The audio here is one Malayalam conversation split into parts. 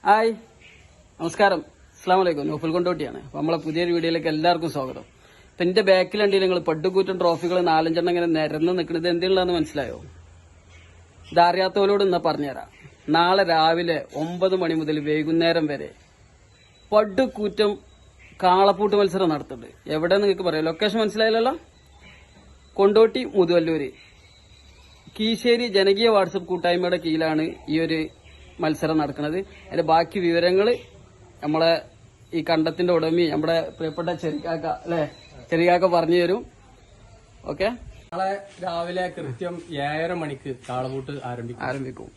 ഹായ് നമസ്കാരം, അസ്സാം വലൈക്കും. നൂഫൽ കൊണ്ടോട്ടിയാണ്. അപ്പൊ നമ്മളെ പുതിയൊരു വീഡിയോയിലേക്ക് എല്ലാവർക്കും സ്വാഗതം. ഇപ്പൊ എന്റെ ബാക്കിലുണ്ടെങ്കിൽ നിങ്ങൾ പട്ടുകൂറ്റൻ ട്രോഫികൾ 4-5 ഇങ്ങനെ നിരന്ന് നിൽക്കുന്നത് എന്തിനുള്ളതെന്ന് മനസ്സിലായോ? ഇതറിയാത്തവരോട് ഇന്ന് പറഞ്ഞുതരാം. നാളെ രാവിലെ 9 മണി മുതൽ വൈകുന്നേരം വരെ പടുകൂറ്റം കാളപ്പൂട്ട് മത്സരം നടത്തുന്നുണ്ട്. എവിടെ നിങ്ങൾക്ക് പറയാം, ലൊക്കേഷൻ മനസ്സിലായില്ലല്ലോ? കൊണ്ടോട്ടി മുതുവല്ലൂര് കീശ്ശേരി ജനകീയ വാട്സപ്പ് കൂട്ടായ്മയുടെ കീഴിലാണ് ഈ ഒരു മത്സരം നടക്കുന്നത്. അതിന്റെ ബാക്കി വിവരങ്ങൾ നമ്മളെ ഈ കണ്ടത്തിന്റെ ഉടമി നമ്മുടെ പ്രിയപ്പെട്ട ചെറിയാക്ക പറഞ്ഞു തരും. ഓക്കെ, നാളെ രാവിലെ കൃത്യം 7:30 മണിക്ക് കാളപൂട്ട് ആരംഭിക്കും.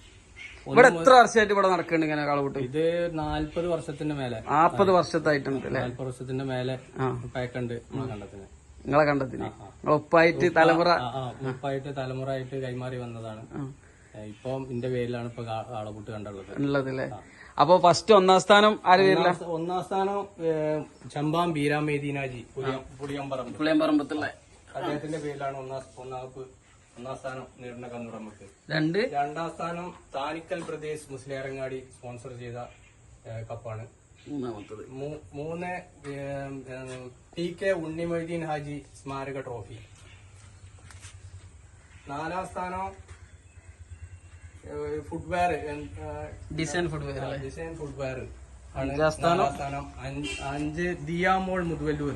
ഇവിടെ എത്ര വർഷമായിട്ട് ഇവിടെ നടക്കുന്നുണ്ട് ഇങ്ങനെ കാളപൂട്ട്? ഇത് 40 വർഷത്തിന്റെ മേലെ. 40 വർഷത്തായിട്ടുണ്ട് അല്ലേ? 40 വർഷത്തിന്റെ മേലെ പഴക്കണ്ട് കണ്ടത്തിന്. നിങ്ങളെ കണ്ടത്തിന് നിങ്ങൾ ഒപ്പായിട്ട് തലമുറയായിട്ട് കൈമാറി വന്നതാണ്. ഇപ്പം എന്റെ പേരിലാണ് ഇപ്പൊ കാളപൂട്ട് കണ്ടുള്ളത് അല്ലേ? അപ്പൊ ഫസ്റ്റ് 1ാം സ്ഥാനം ആര് പേരില്ല? 1ാം സ്ഥാനം ചമ്പാം ബീരാമേദീനാജി പുളിയമ്പറമ്പത്തുള്ള അദ്ദേഹത്തിന്റെ പേരിലാണ് 1ാം സ്ഥാനം നേടുന്ന കന്നുടമക്ക്. 2ാം സ്ഥാനം താനിക്കൽ പ്രദേശ് മുസ്ലിയാരങ്ങാടി സ്പോൺസർ ചെയ്ത കപ്പാണ്. 3 ടി.കെ. ഉണ്ണിമൊയ്തീൻ ഹാജി സ്മാരക ട്രോഫി. 4ാം സ്ഥാനം ഫുട്വെയർ ഡിസൈൻ ഫുട്വെയർ. 5ാം സ്ഥാനം 5 ദിയാമോൾ മുതുവല്ലൂർ.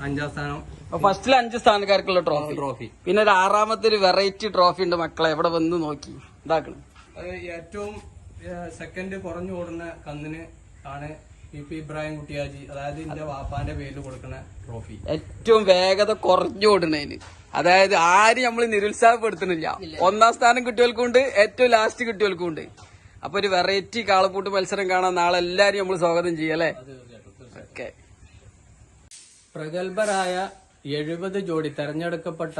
5ാം സ്ഥാനം. ഫസ്റ്റിൽ 5 സ്ഥാനക്കാർക്കുള്ള ട്രോഫി. പിന്നെ ഒരു 6ാമത്തെ ഒരു വെറൈറ്റി ട്രോഫി ഉണ്ട് മക്കളെ. എവിടെ വന്ന് നോക്കി ഇതാക്കണം. ഏറ്റവും സെക്കൻഡ് കുറഞ്ഞു ഓടുന്ന കന്നിന് ആണ് പി ഇബ്രാഹിം കുട്ടിയാജി, അതായത് എന്റെ വാപ്പാന്റെ പേരിൽ കൊടുക്കുന്ന ട്രോഫി. ഏറ്റവും വേഗത കുറഞ്ഞു ഓടുന്നതിന്, അതായത് ആരും നമ്മൾ നിരുത്സാഹപ്പെടുത്തുന്നില്ല. 1ാം സ്ഥാനം കുട്ടികൾക്കുണ്ട്, ഏറ്റവും ലാസ്റ്റ് കുട്ടികൾക്കുണ്ട്. അപ്പൊ ഒരു വെറൈറ്റി കാളപ്പൂട്ട് മത്സരം കാണാൻ നാളെ എല്ലാരും നമ്മൾ സ്വാഗതം ചെയ്യല്ലേ? ഓക്കെ. പ്രഗത്ഭരായ 70 ജോഡി തെരഞ്ഞെടുക്കപ്പെട്ട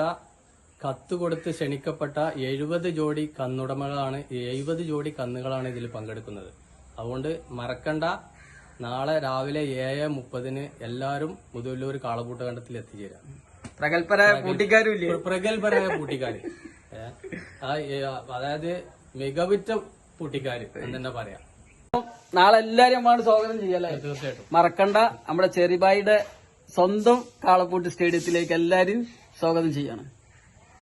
കത്ത് കൊടുത്ത് ക്ഷണിക്കപ്പെട്ട 70 ജോഡി കന്നുടമകളാണ്, 70 ജോഡി കന്നുകളാണ് ഇതിൽ പങ്കെടുക്കുന്നത്. അതുകൊണ്ട് മറക്കണ്ട, നാളെ രാവിലെ 7:30 എല്ലാവരും മുതുവല്ലൂർ കാളപൂട്ട് കണ്ടത്തിൽ എത്തിച്ചേരാം. പ്രഗത്ഭരായ പൂട്ടിക്കാര്, അതായത് മികവുറ്റ പൂട്ടിക്കാര് എന്ന് തന്നെ പറയാം. നാളെ എല്ലാരും നമ്മളാണ് സ്വാഗതം ചെയ്യല്ലേ? തീർച്ചയായിട്ടും മറക്കണ്ട, നമ്മുടെ ചെറിബായിയുടെ സ്വന്തം കാളപ്പൂട്ട് സ്റ്റേഡിയത്തിലേക്ക് എല്ലാരും സ്വാഗതം ചെയ്യാണ്.